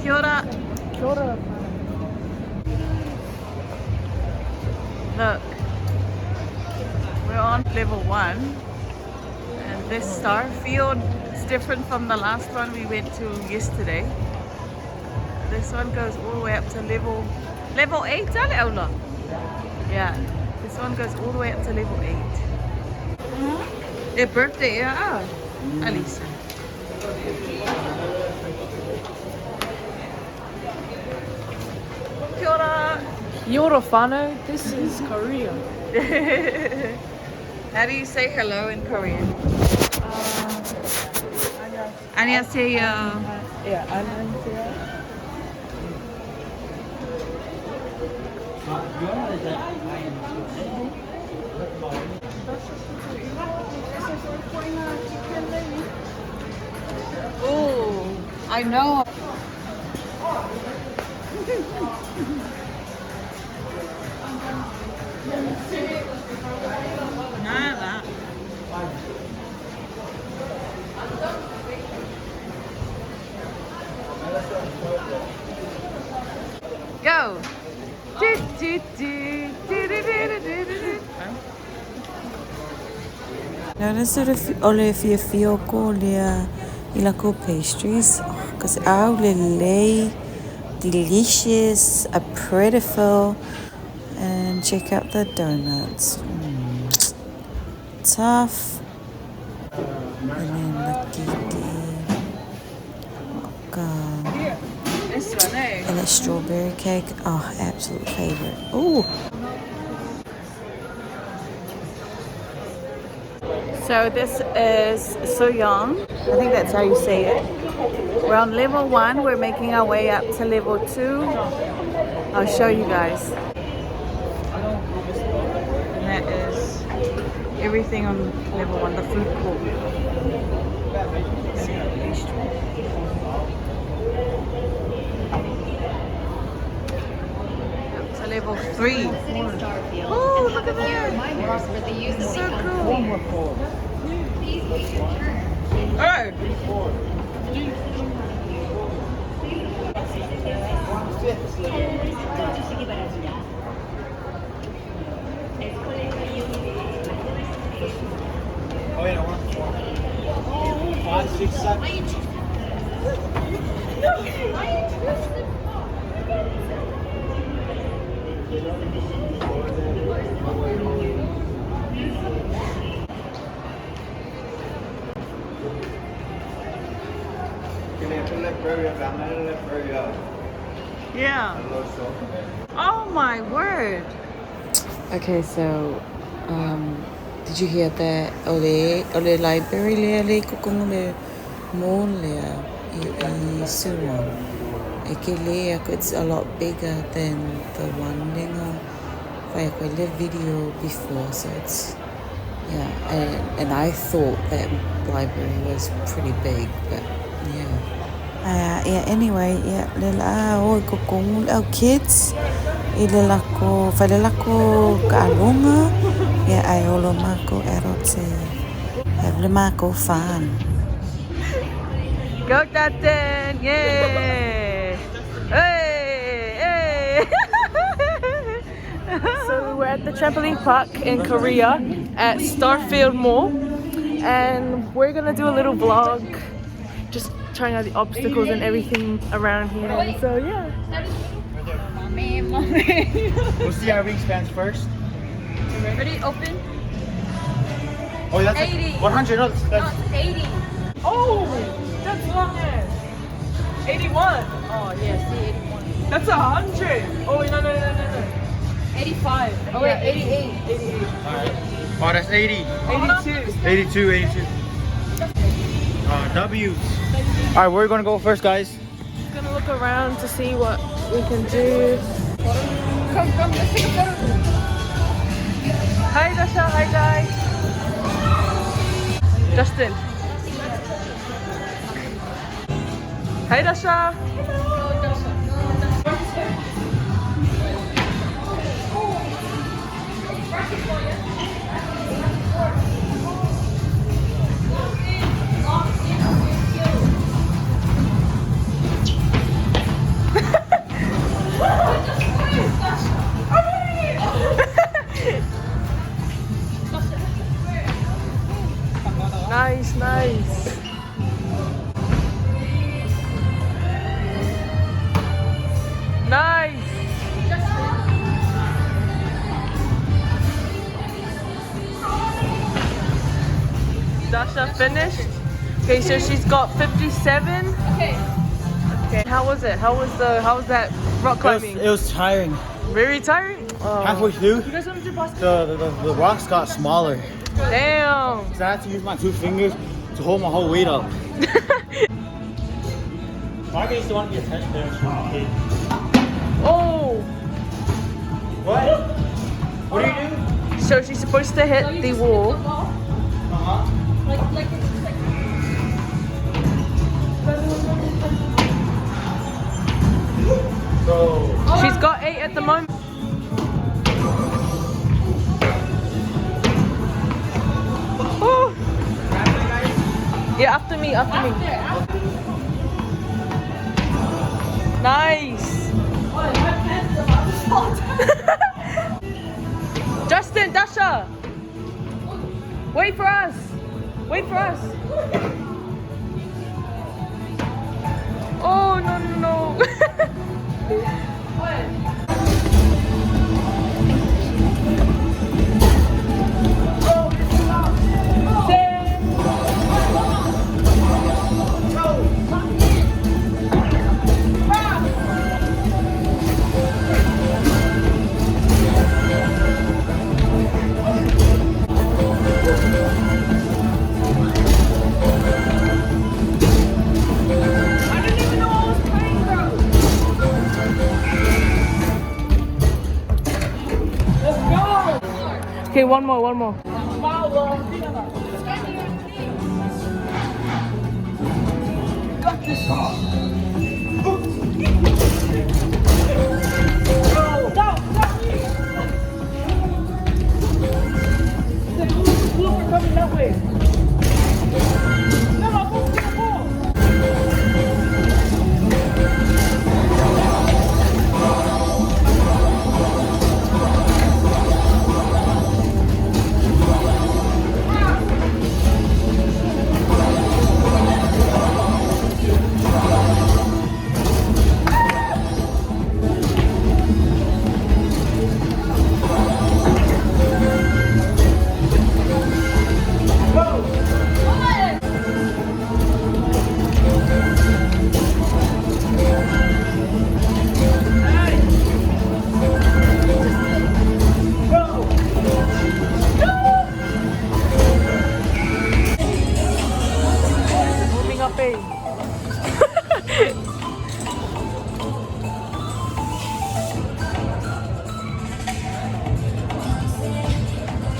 Kia ora. Kia ora. Look, we're on level 1, and this Starfield is different from the last one we went to yesterday. This one goes all the way up to level 8, Ola? Yeah, this one goes all the way up to level 8. Their birthday, yeah. Alisa. Kia ora. Yorofano, this is Korea. How do you say hello in Korean? 안녕하세요. Yeah, 안녕하세요. Oh, I know. Nada. Go. Do, do, do, do, do, do, do, do. Now this sort of Olivia Fioko Lea Ilako pastries because our lay delicious, a prettiful, and check out the donuts. Tough. And then the kiki. Oh, This one, eh? and the strawberry cake. Oh, absolute favorite. Ooh. So this is Suwon. I think that's how you say it. We're on level 1. We're making our way up to level 2. I'll show you guys. And that is everything on level 1, the food court. Up to level 3. Oh, look at that! So cool. Oh! Yeah. Oh my word. Okay, so did you hear that Ole library le kukung le mall le I Suwon. It's a lot bigger than the one lingo. I live video before, so it's yeah. And I thought that library was pretty big, but yeah. Yeah. Anyway, yeah. Lila kukung kids. Ilelako, falelako kaalunga, ya ayolo mako erote, have mako fun. Go Captain! Yay! Hey! Hey! So we're at the trampoline park in Korea at Starfield Mall, and we're gonna do a little vlog, just trying out the obstacles and everything around here. And so yeah. We'll see our wingspans first. Ready? Open. Oh, that's 80. 100. No, that's 80. Oh, that's long ass. 81. Oh, yeah, see 81. That's 100. Oh wait, no. 85. Oh wait, 88. 88. Alright. Oh, that's 80. 82. 82. W's. Alright, we're gonna go first, guys. Just gonna look around to see what we can do. Come, let's take a photo. Hi Dasha, hi guys. Justin. Hi Dasha. Nice, nice. Nice. Dasha finished. Okay, so she's got 57. Okay. How was it? How was that rock climbing? It was tiring. Very tiring. Oh. Halfway through, the rocks got smaller. Damn. So I had to use my 2 fingers to hold my whole weight up. Margaret used to want to be a tennis player when she was a kid. Oh. What? What do you do? So she's supposed to hit the wall. Uh-huh. So, She's got 8 at the moment. Oh. Yeah, after me, after me. Nice. Justin, Dasha. Wait for us. Wait for us. Oh, no, no, no. Okay, one more, one more. Got this. We're coming that way.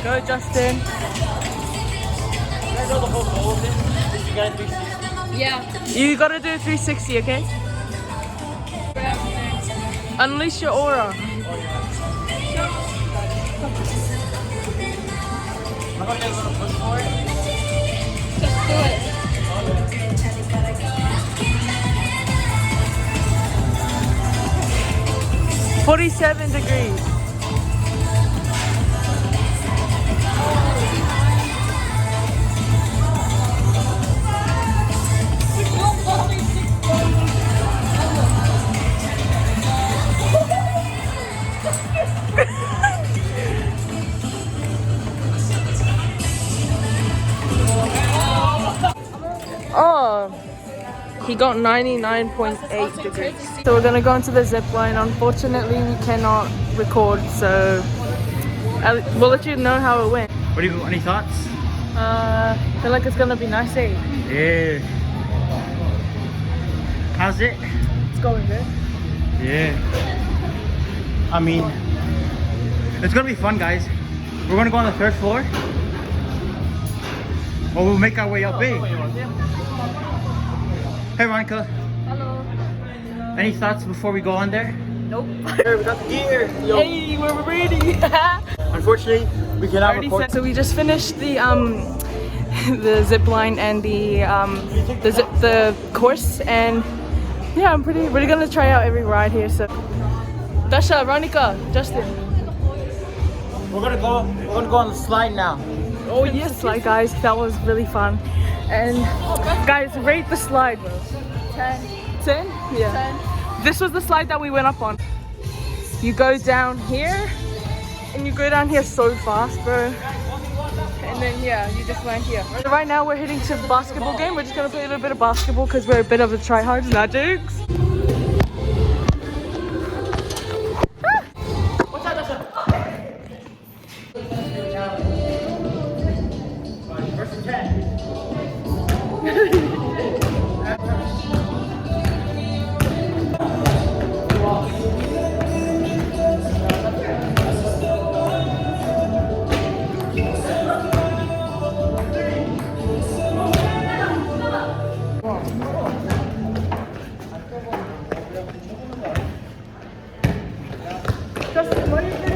Go, Justin. Can I go the whole bowl of it? You got 360? Yeah. You gotta do 360, okay? Unleash your aura. How about you guys want to push for it? Just do it. 47 degrees. Oh, he got 99.8 degrees. So we're gonna go into the zip line. Unfortunately, we cannot record, so we'll let you know how it went. What do you, any thoughts? I feel like it's gonna be nice, eh? Yeah. How's it? It's going good. Yeah. I mean, it's gonna be fun, guys. We're gonna go on the 3rd floor. Or we'll make our way up, eh? Hey, Veronica. Hello. Any thoughts before we go on there? Nope. Here, we got the gear. Yo. Hey, we're ready. Unfortunately, we cannot record. So we just finished the the zip line and the course, and yeah, I'm really gonna try out every ride here. So Dasha, Veronica, Justin. We're gonna go on the slide now. Oh yes, slide guys, that was really fun. And guys, rate the slide. 10. 10? Yeah. 10. This was the slide that we went up on. You go down here, and you go down here so fast, bro. And then yeah, you just land here. So right now we're heading to the basketball game. We're just gonna play a little bit of basketball because we're a bit of the tryhards, not jokes. Justin, what are you doing?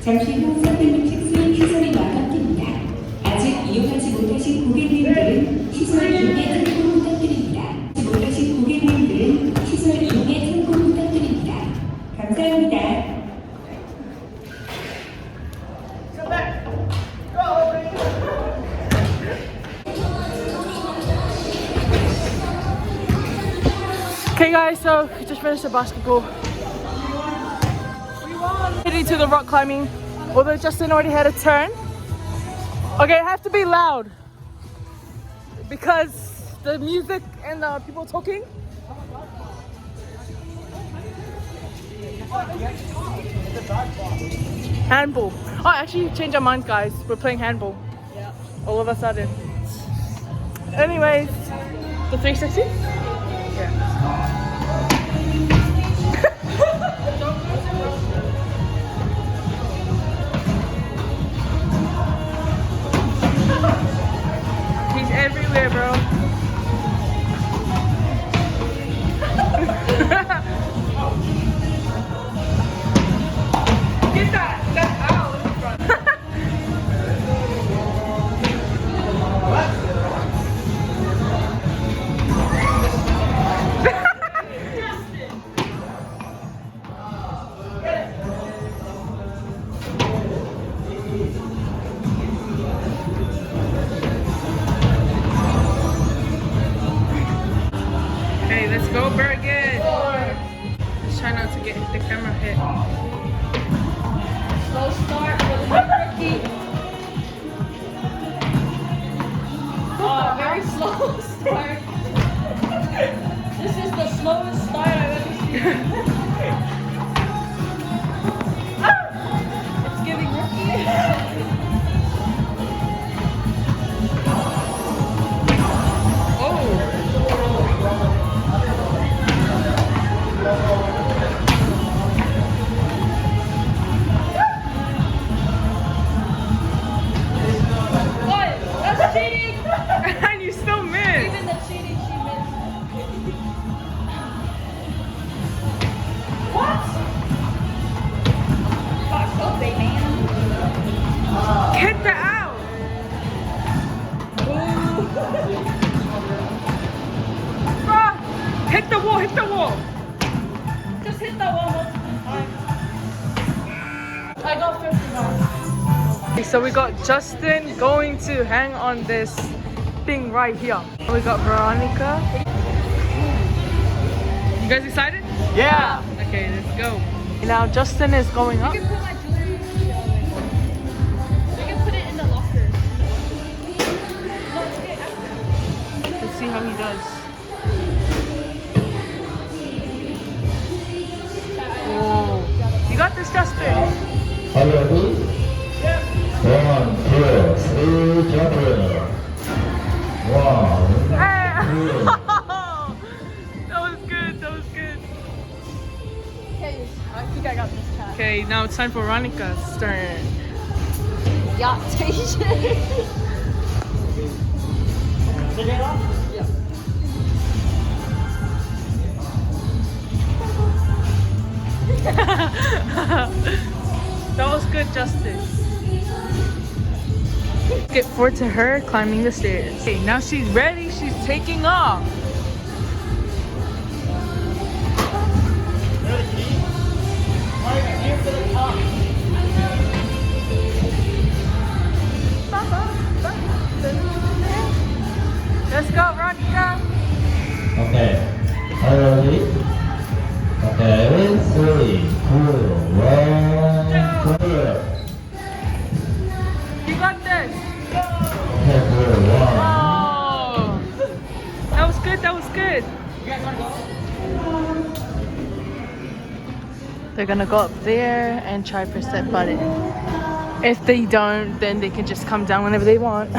잠시 후 선생님 특수인 시설이 마감됩니다. 아직 이용하지 못하신 고객님들은 시설 이용에 참고 부탁드립니다. 못하신 고객님들은 시설 이용에 참고 부탁드립니다. 감사합니다. Okay guys, so we just finished the basketball. Heading to the rock climbing, although Justin already had a turn. Okay, it has to be loud because the music and the people talking. Handball. Oh, actually, change our minds, guys. We're playing handball. Yeah. All of a sudden. Anyways, the 360. He's everywhere, bro. Get that out in front. Okay, let's go, Bergen. Let's try not to get the camera hit. Slow start for the rookie. Oh, very slow start. This is the slowest start I've ever seen. It's giving rookie. What? That's cheating! And you still missed. Even the cheating she missed. What? Gosh, go big man. Get that out. Ah, hit the wall, hit the wall. Just hit that one more time. I got 50 now. Okay, so we got Justin going to hang on this thing right here. We got Veronica. You guys excited? Yeah. Okay, let's go. Now Justin is going up. You can put my jewelry in the You can put it in the locker. No, it's okay. Let's see how he does. Whoa. You got this, Justin. Hallelujah. 1, 2, 3, jump. 1, Hey. That was good, that was good. Okay, I think I got this time. Okay, now it's time for Veronica's turn. Yacht station. Together? Yeah. forward to her climbing the stairs. Okay, now she's ready. She's taking off. Let's go, Ronica. Okay. Are you ready? Okay, 3, 2, 1, clear. You got this. Okay, clear. 1. Oh, that was good. That was good. They're gonna go up there and try press that button. If they don't, then they can just come down whenever they want.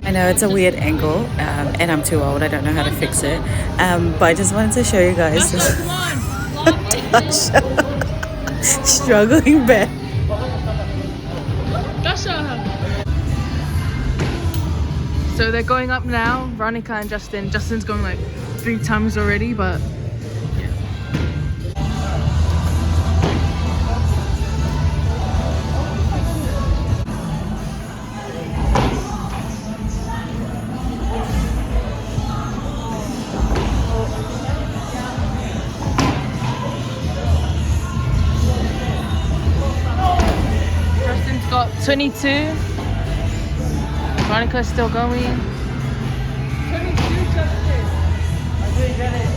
I know it's a weird angle, and I'm too old. I don't know how to fix it. But I just wanted to show you guys this. Tasha struggling back. So they're going up now. Veronica and Justin. Justin's going like 3 times already, but yeah. Justin's got 22. Veronica's still going. 22, Justin. I didn't get it.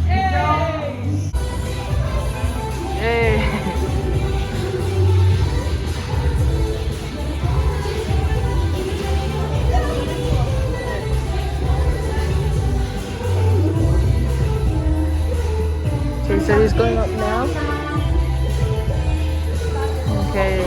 Yay! Yay! Okay, so he's going up now. Okay.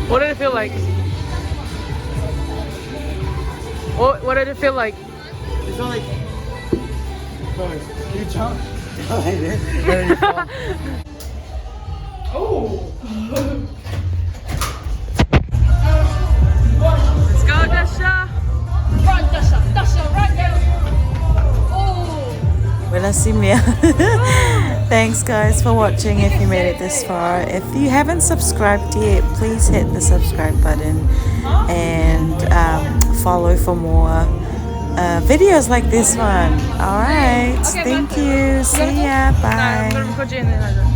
What did it feel like? What did it feel like? It felt like. Bro, you jump like this, and then you fall. Oh! Let's go, Dasha! Run, Dasha! Dasha, right there! Oh! Well, I see me. Thanks guys for watching if you made it this far. If you haven't subscribed yet, please hit the subscribe button and follow for more videos like this one. Alright, thank you. See ya. Bye. I'm gonna put you in there.